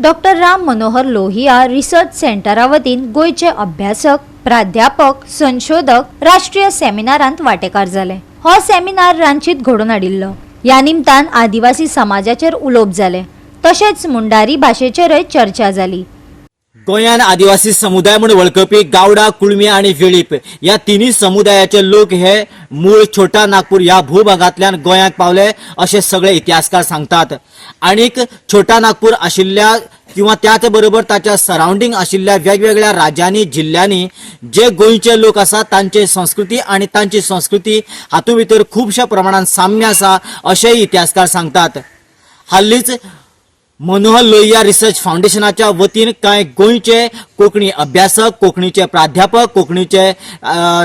Doctor Ram Manohar Lohia research सेंटरा वतीन गोयचे अभ्यासक, प्राध्यापक, संशोधक राष्ट्रीय सेमिनारांत वांटेकार जाले। हो सेमिनार रांचीत घडोवन हाडिल्लो। या निमतान आदिवासी समाजाचेर उलोवप जाले, तशेंच मुंडारी भाशेचेरय चर्चा जाली। गोंयान आदिवासी समुदाय म्हणून वळखपी गावडा, कुळमी आणि वेळीप या तिन्ही समुदायाचे लोक हे मूळ छोटा नागपूर या भूभागांतल्यान गोंयाक पावले असे सगळे इतिहासकार सांगतात। आणिक छोटा नागपूर आशिल्ल्या किंवा त्याच बरोबर ताच्या सराउंडिंग आशिल्ल्या वेगवेगळ्या राज्यांनी, जिल्ह्यांनी जे गोंयचे लोक आसा तांचे संस्कृती आणि तांची संस्कृती हातूंत भितर खूबशा प्रमाणात साम्य आसा अशें इतिहासकार सांगतात। हाल्लीच मनोहर लोहिया रिसर्च फाउंडेशनाच्या वतीन कांय गोंयचे कोंकणी अभ्यासक, कोंकणीचे प्राध्यापक, कोंकणीचे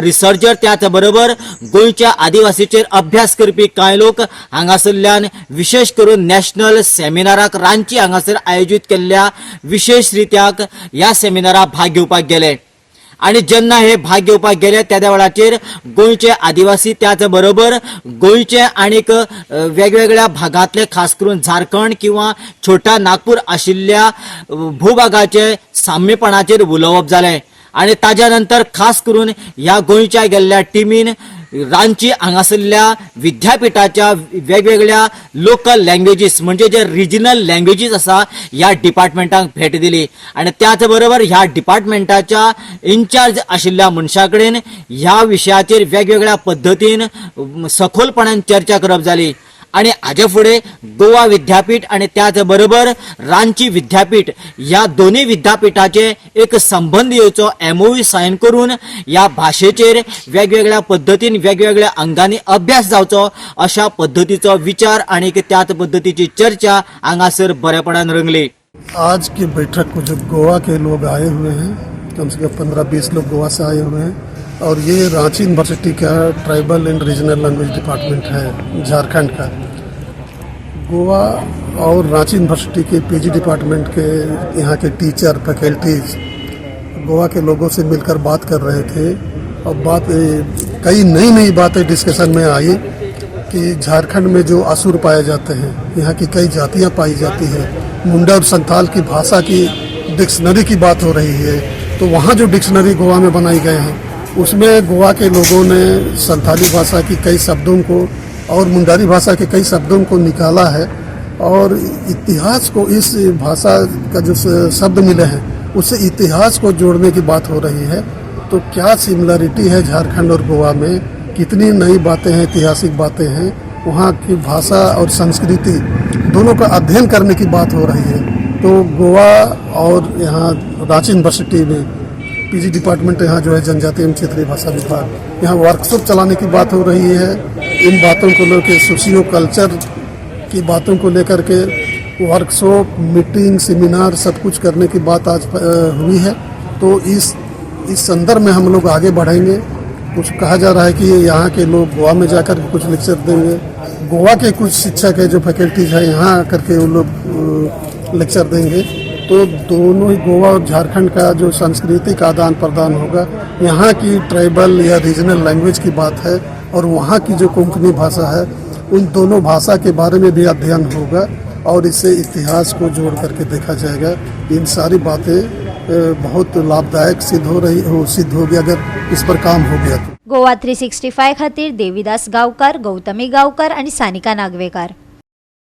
रिसर्चर त्याच बरोबर गोंयच्या आदिवासीचेर अभ्यास करपी कांय लोक हांगासरल्यान विशेष करून नॅशनल सेमिनाराक रांची हांगासर आयोजीत केल्ल्या विशेष रित्याक ह्या सेमिनाराक भाग घेवपाक गेले। आणि जेन्ना हे भाग घेवपाक गेले त्या वेळाचेर गोंयचे आदिवासी त्याच बरोबर गोंयचे आणीक वेगवेगळ्या भागांतले खास करून झारखंड किंवा छोटा नागपूर आशिल्ल्या भूभागाचे साम्यपणाचेर उलोवप जालें। आणि ताज्या नंतर खास करून ह्या गोंयच्या गेल्ल्या टिमीन रांची हांगासरल्या विद्यापीठाच्या वेगवेगळ्या लोकल लँग्वेजीस म्हणजे जे रिजनल लँग्वेजीस आसा ह्या डिपार्टमेंटाक भेट दिली। आणि त्याच बरोबर ह्या डिपार्टमेंटाच्या इन्चार्ज आशिल्ल्या मनशा कडेन ह्या विशयाचेर वेगवेगळ्या पद्धतीन सखोलपणान चर्चा करप जाली। आणि हाजे फुडें गोवा विद्यापीठ आणि त्याच बरोबर रांची विद्यापीठ ह्या दोन्ही विद्यापीठाचे एक संबंध येवचो MOU सायन करून ह्या भाशेचेर वेगवेगळ्या पद्धतीन वेगवेगळ्या अंगांनी अभ्यास जावचो अशा पद्धतीचो विचार आणि त्याच पद्धतीची चर्चा हांगासर बरेपणान रंगली। आज की बैठक को जो गोवा के लोग आए हुए हैं, कम से कम 15-20 लोग गोवा से आए हुए हैं और ये रांची यूनिवर्सिटी का tribal end regional language department है झारखंड का। गोवा और रांची यूनिवर्सिटी के PG डिपार्टमेंट के यहाँ के टीचर, फैकल्टीज गोवा के लोगों से मिलकर बात कर रहे थे और कई नई बातें डिस्कशन में आई कि झारखंड में जो असुर पाए जाते हैं, यहाँ की कई जातियाँ पाई जाती हैं, मुंडा और संथाल की भाषा की डिक्शनरी की बात हो रही है। तो वहाँ जो डिक्शनरी गोवा में बनाई गए हैं उसमें गोवा के लोगों ने संथाली भाषा की कई शब्दों को और मुंडारी भाषा के कई शब्दों को निकाला है और इतिहास को इस भाषा का जो शब्द मिले हैं उससे इतिहास को जोड़ने की बात हो रही है। तो क्या सिमिलरिटी है झारखंड और गोवा में, कितनी नई बातें हैं, ऐतिहासिक बातें हैं, वहाँ की भाषा और संस्कृति दोनों का अध्ययन करने की बात हो रही है। तो गोवा और यहाँ रांची यूनिवर्सिटी में PG डिपार्टमेंट यहाँ जो है जनजातीय एवं क्षेत्रीय भाषा विभाग, यहाँ वर्कशॉप चलाने की बात हो रही है। इन बातों को लेकर सोशियो कल्चर की बातों को लेकर के वर्कशॉप, मीटिंग, सेमिनार सब कुछ करने की बात आज हुई है। तो इस संदर्भ में हम लोग आगे बढ़ेंगे। कुछ कहा जा रहा है कि यहाँ के लोग गोवा में जाकर के कुछ लेक्चर देंगे, गोवा के कुछ शिक्षक है जो फैकल्टीज है यहाँ करके वो लोग लेक्चर देंगे। तो दोनों ही गोवा और झारखंड का जो सांस्कृतिक आदान प्रदान होगा, यहाँ की ट्राइबल या रीजनल लैंग्वेज की बात है और वहाँ की जो कोंकणी भाषा है उन दोनों भाषा के बारे में भी अध्ययन होगा और इससे इतिहास को जोड़ करके देखा जाएगा। इन सारी बातें बहुत लाभदायक सिद्ध होगी अगर इस पर काम हो गया तो। गोवा 365 खातीर देवीदास गावकार, गौतमी गावकार आणि सानिका नागवेकार।